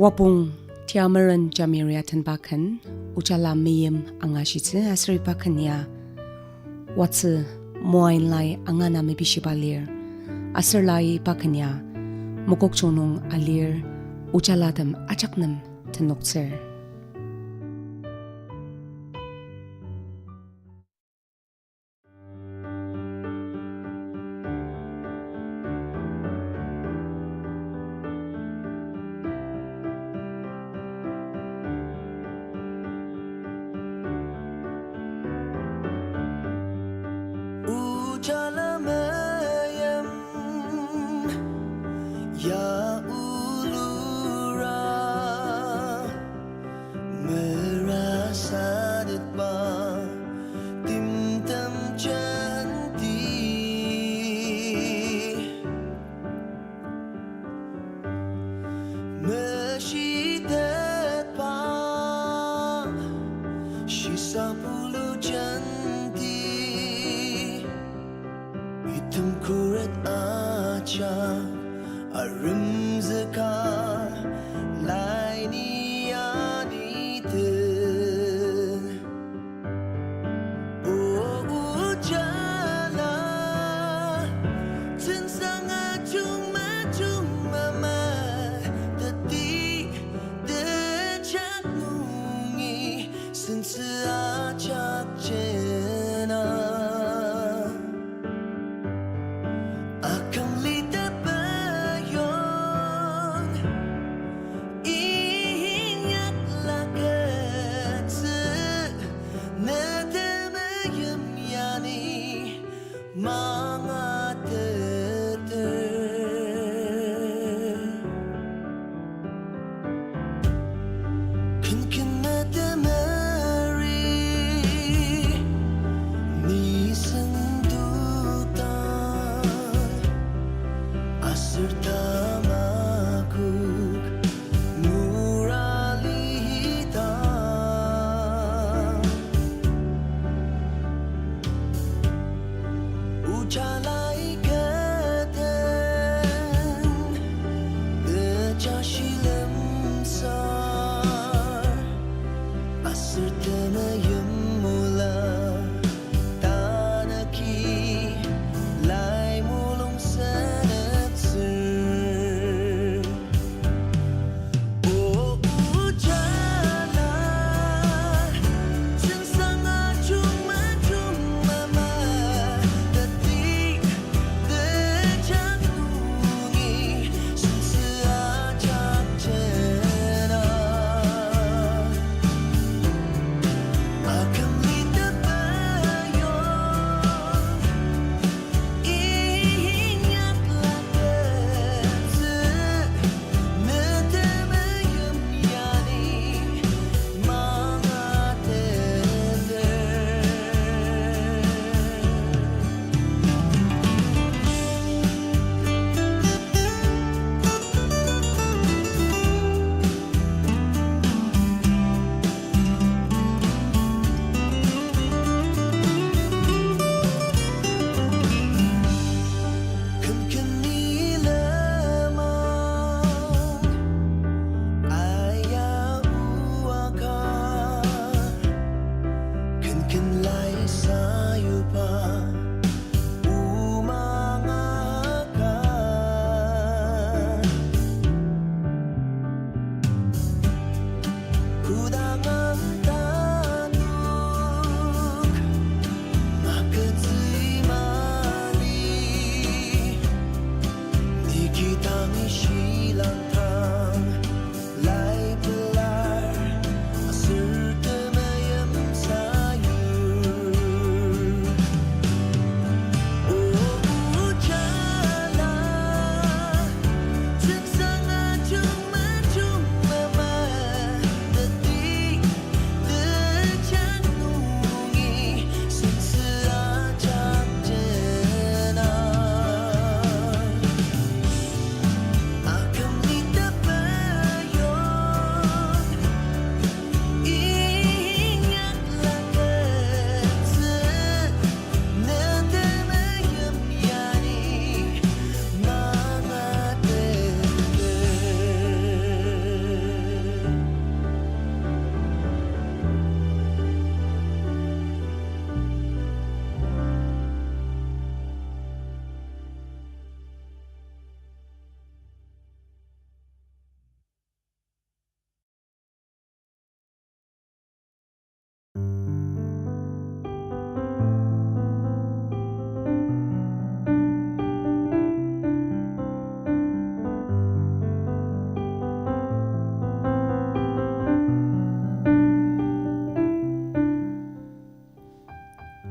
Wapung tiamaran jamiriatan bakan ucala miyem angashitse asri bakanya watse moain lai angana me bishibalir asir lai bakanya mukok chonong alir ucaladam achaknam tenokser. Jalamayam ya ulura merasa depa timtam janti mesyidat pa sisa puluh janti hitam kuret acak arum zakar laini adite oh ujala tensanga cuma teti dejak mungi sense acak jena akang lita bayon ingatlah kata nadamayam yani mga kan nadamari ni sendutan serta makuk muralita ujalai katan kejashilam sar aserta mayem mula tanaki lai mulung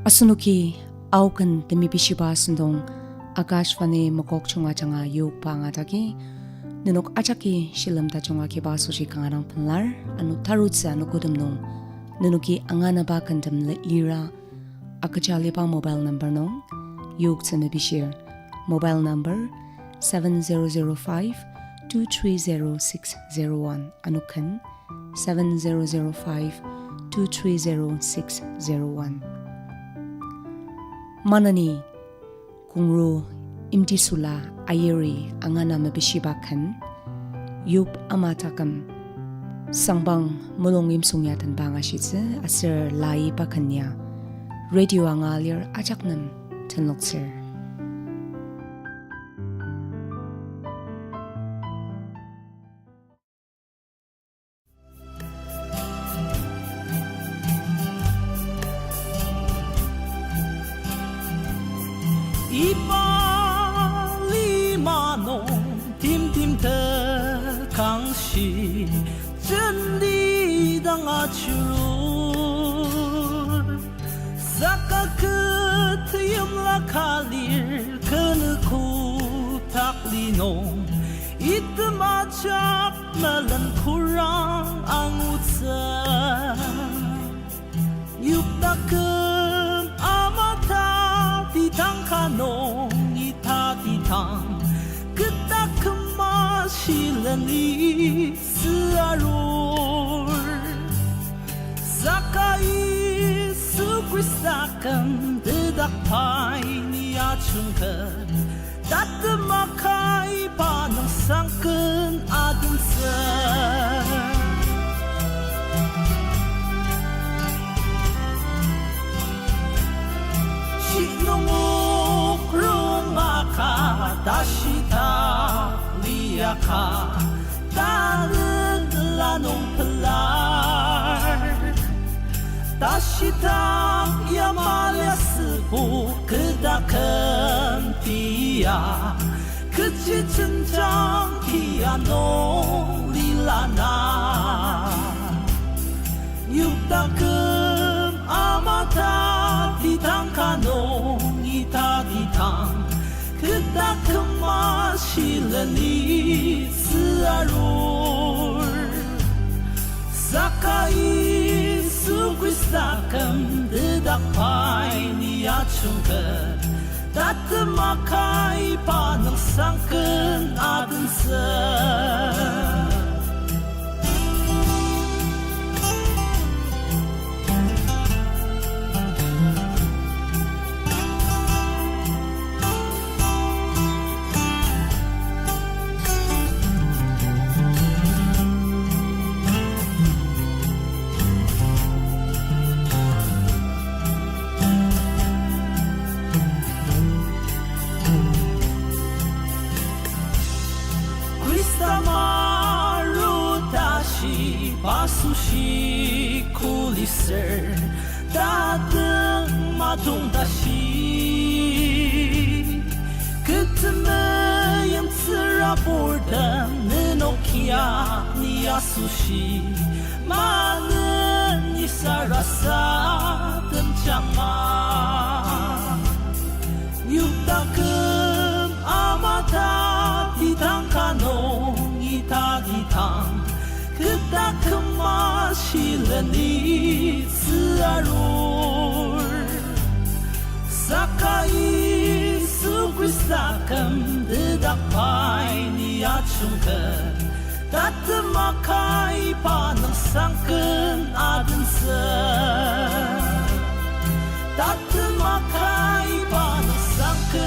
Asunuki aukan demi bishiba sundong Akashvani mokok chunga changa yuk pa nga taki Ninok achaki shilam ta chunga ki ba suji kangarang penlar anu tarutsa anu kudumnong Ninuki angana ba kandam lira Akachali pa mobile number nong yuk tsame bishir Mobile number 7005-230-601 Anukan 7005-230-601 Manani Kungru Imtisula Ayeri Angana Mabishibakan Yup Amatakam Sangbang Mulong Imsungyatan Bangashitse Asir Lai Bakanya Radio Angalir Ajaknam Tenloksir 이빨리마노 팀팀터 강시 전리당아출 사카크 염라칼릴 그느쿠 탁리노 이뜨마착 말란 쿠랑 앙우ца 육다금 아마타 디탕카노 이타디탕 그따금 마실레니 스아롤 사카이 수크리스타금 드닥파이니 아춘크 따뜻마카이 반응상근 아듬스 시농옥 롱아카 다시다 리아카 다른 라농플랄 다시다 야말야스보 그다큰 비야 그치 천장 피아노 릴라나 육다금 아마타 디탕카노 이타디탕 그다금 마실레니 스아롤 사카이 수크리스타금 드닥파이니 아춘크 따뜻마카이 반응상근 아든스 바수시 쿨리슬 따뜻 마동다시 그틈에 염스라 볼던 느노키아 니아수시 많은 이사라사 뜸장마 육다금 아마타 디탕카노 이타디탕 그따금 마실레니 스아롤 사카이 수크리스타금 드닥파이니 아춘크 따뜻마카이 반응상근 아든스 따뜻마카이 반응상근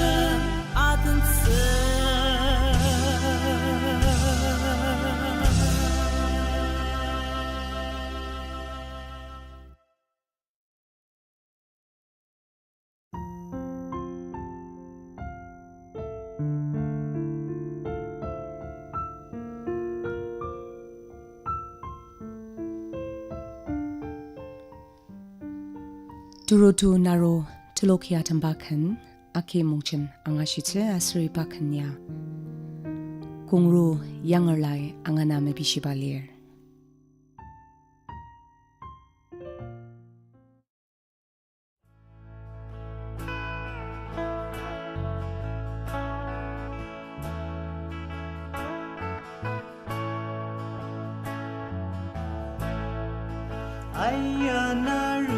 아든스 Durudu naro tilokia tambakan ake mungchen angashitse asri bakanya kungru yangerlai angana me bishibalir Ayanarunai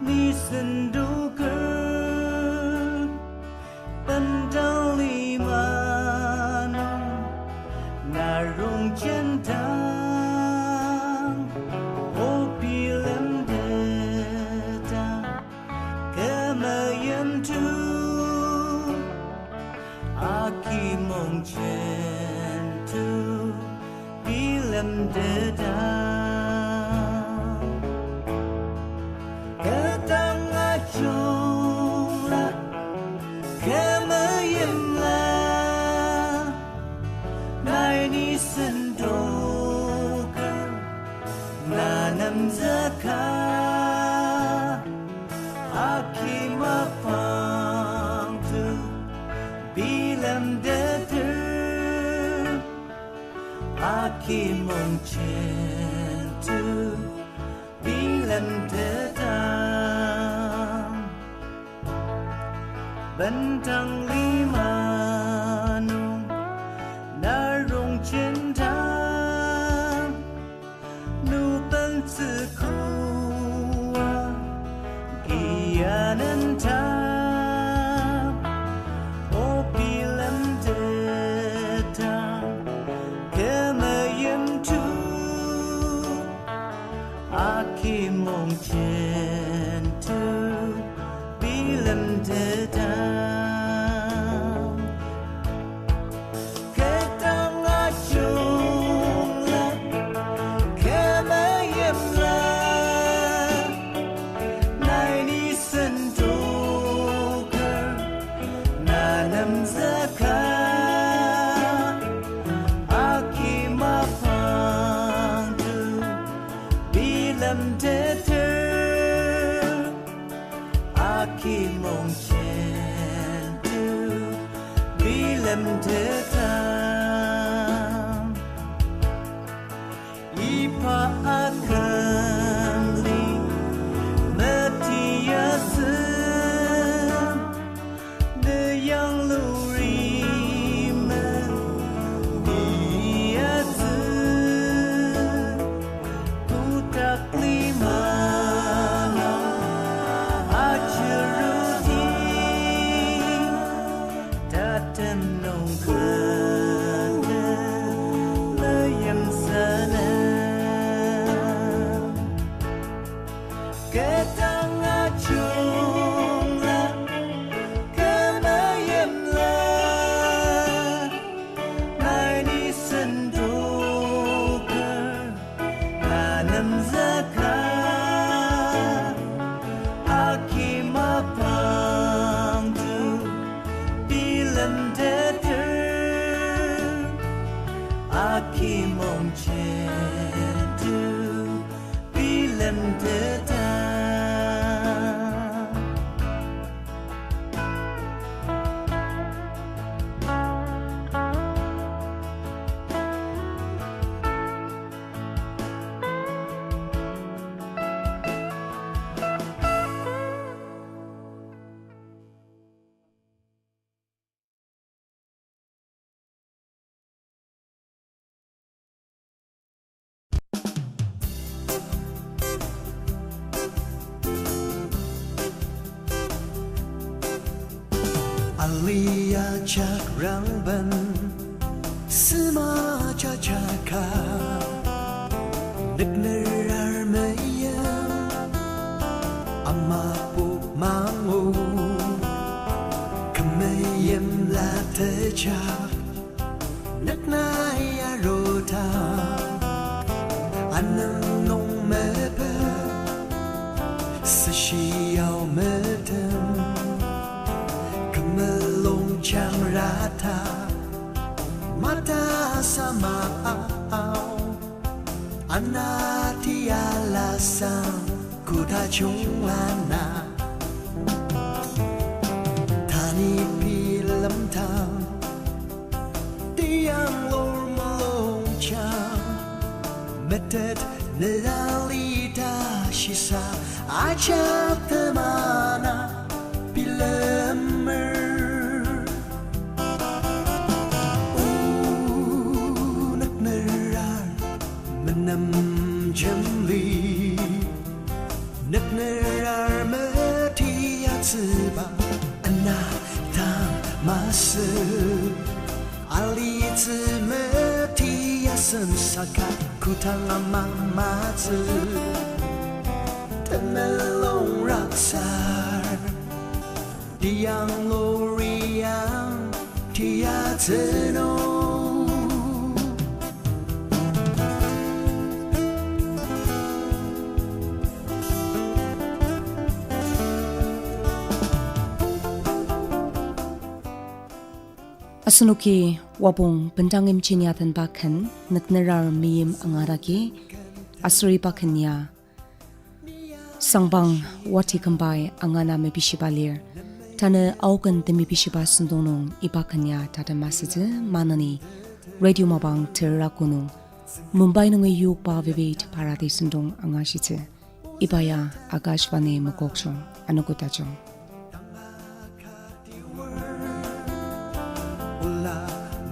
Nisenduker Pendali mano Narung centang Opilam deta Kemayan tu Aki mong centu Bilam deta Zaka Aki mapang tu Bilam deter Aki mong centu Bilam dedang Bentang lima nung Narung centang Nu ben zi kuwa Giyanan ta O bilam dedang Kemayam tu Aki mong centu Bilam dedang Ketang ajung la Kemayam la Nai ni senduker Nanam zaka Aki mapang tu Bilam deter Aki mong centu Bilam dedang Ipa akan li Metiasem De yang luri men Diaze Kutak lima Acerudi Datan nong kena Layam sana Ketang acung la Kemayam la Nai ni senduker Nanam zaka Aki mapang tu Bilam deter Aki mong centu Bilam dedang Alia chak rang ban Sima cha cha ka Nek nerar mayam Amma pu mangu Kamayam la te cha Nek na ya rota Anam nong me pe Sashi yao me tem Melong chang rata Mata sama ao Anati alasang Kuda chung lana Tani pilam tang Tiang lor malong chang Metet nedalita shisa Ajak temana Pilamer Nak merar Menam Sen sakat kutang amamatı Temelong raksar Diang loriang tiateno Asunuki wabong bentangim chinyatan bakan naknerar miyim angaragi asri bakanya sangbang wati kambai angana me bishibalir tana augan demi bishiba sundonong ibakanya tata masage manani radio mabang terrakunung Mumbai nung yuk pa vivit parati sundong angashite ibaya Akashvani mokokchong anukutachong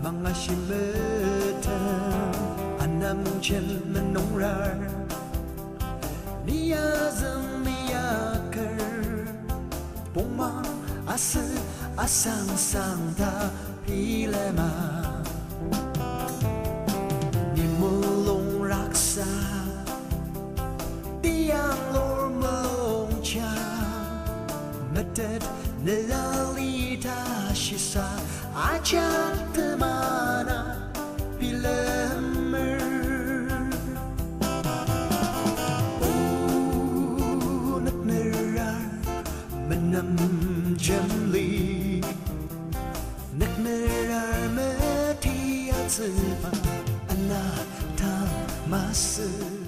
Mga shimetan Anam chen menongrar Niya zamiyakar Pumang asang sang ta pilema Nimulong raksa Diyang lor malong cha Metet nilalita shisa Ajak temana bilemer Nak nerar menam jemli Nak nerar meti atsepa Anak tak masuk